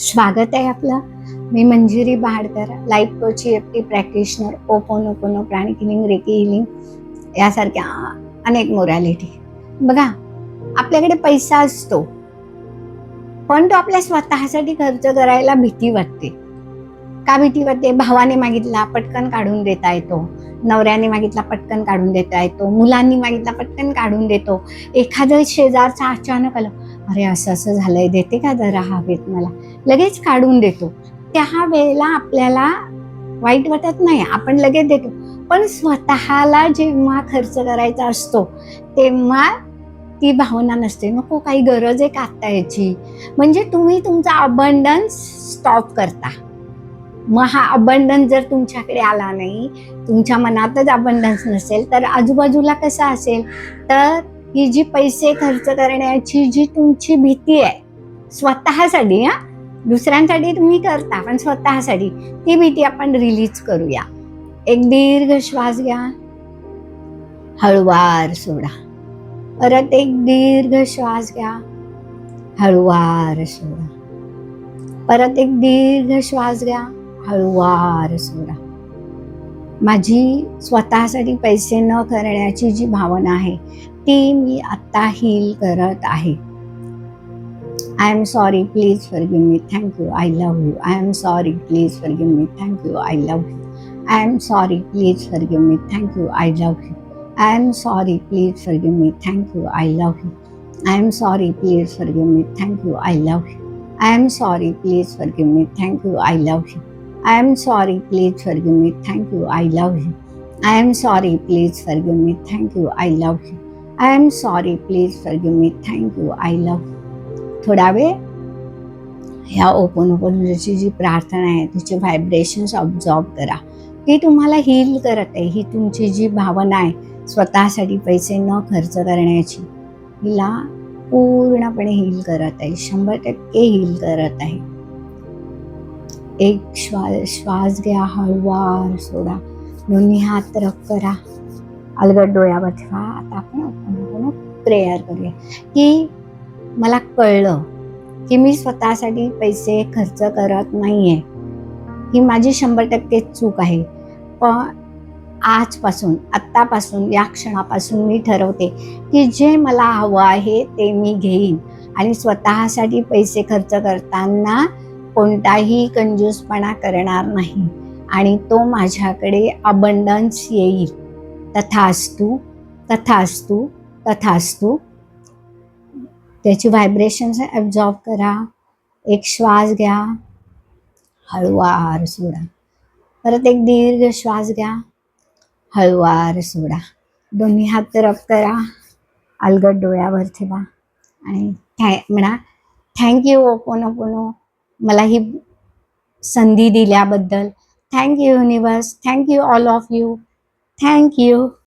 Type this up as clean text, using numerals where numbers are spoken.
स्वागत आहे आपलं. मी Manjiri Bahadkar, life coach, EFT practitioner, ho'oponopono, pranic healing, reiki healing यासारख्या अनेक मोरॅलिटी. बघा, आपल्याकडे पैसा असतो, पण तो आपल्या स्वतःसाठी खर्च करायला भीती वाटते. का भीती वाटते? भावाने मागितला पटकन काढून देता येतो, नवऱ्याने मागितला पटकन काढून देता येतो, मुलांनी मागितला पटकन काढून देतो. एखादं शेजारचा अचानक आलं, अरे असं असं झालंय, देते का जरा हवेत मला, लगेच काढून देतो. त्या वेळेला आपल्याला वाईट वाटत नाही, आपण लगेच देतो. पण स्वतःला जेव्हा खर्च करायचा असतो तेव्हा ती भावना नसते, नको काही गरज आहे का आता याची. म्हणजे तुम्ही तुमचा अबंडन्स स्टॉप करता. मग हा अबंडन्स जर तुमच्याकडे आला नाही, तुमच्या मनातच अबंडन्स नसेल, तर आजूबाजूला कसं असेल? तर ही जी पैसे खर्च करण्याची जी तुमची भीती आहे स्वतःसाठी, दुसऱ्यांसाठी तुम्ही करता पण स्वतःसाठी, ती भीती आपण रिलीज करूया. एक दीर्घ श्वास घ्या, हळूवार सोडा. परत एक दीर्घ श्वास घ्या, हळूवार सोडा. परत एक दीर्घ श्वास घ्या, हळूवार सोडा. माझी स्वतःसाठी पैसे न करण्याची जी भावना आहे ती मी आता हील करत आहे. I am sorry, please forgive me, thank you, I love you. I am sorry, please forgive me, thank you, I love you. I am sorry, please forgive me, thank you, I love you. I am sorry, please forgive me, thank you, I love you. I am sorry, please forgive me, thank you, I love you. I am sorry, please forgive me, thank you, I love you. I am sorry, please forgive me, thank you, I love you. I am sorry, please forgive me, thank you, I love you. I am sorry, please forgive me, thank you, I love you. थोडा वेळ ह्या ओपोनोपोनोची जी प्रार्थना आहे तिचे vibrations ऑब्झॉर्व करा. ती तुम्हाला heal करत आहे. ही तुमची जी भावना आहे स्वतःसाठी पैसे न खर्च करण्याची, हिला पूर्णपणे हील करत आहे, 100% हील करत आहे. एक श्वास घ्या, हळूवार सोडा, दोन्ही हात रफ करा, अलगद डोळ्यावर ठेवा. आता आपण प्रेयर करूया की मला कळलं की मी स्वतःसाठी पैसे खर्च करत नाहीये, ही माझी 100% चूक आहे. पण आजपासून, आत्तापासून, या क्षणापासून मी ठरवते की जे मला हवं आहे ते मी घेईन आणि स्वतःसाठी पैसे खर्च करताना कोणताही कंजूसपणा करणार नाही आणि तो माझ्याकडे अबंडन्स येईल. तथास्तु, तथास्तु, तथास्तु. त्याची व्हायब्रेशन्स ॲब्झॉर्ब करा. एक श्वास घ्या, हळूवार सोडा. परत एक दीर्घ श्वास घ्या, हळूवार सोडा. दोन्ही हात रफ करा, अलगद डोळ्यावर ठेवा आणि म्हणा थँक्यू ओपोनोपोनो, मला ही संधी दिल्याबद्दल. Thank you universe, thank you all of you, thank you.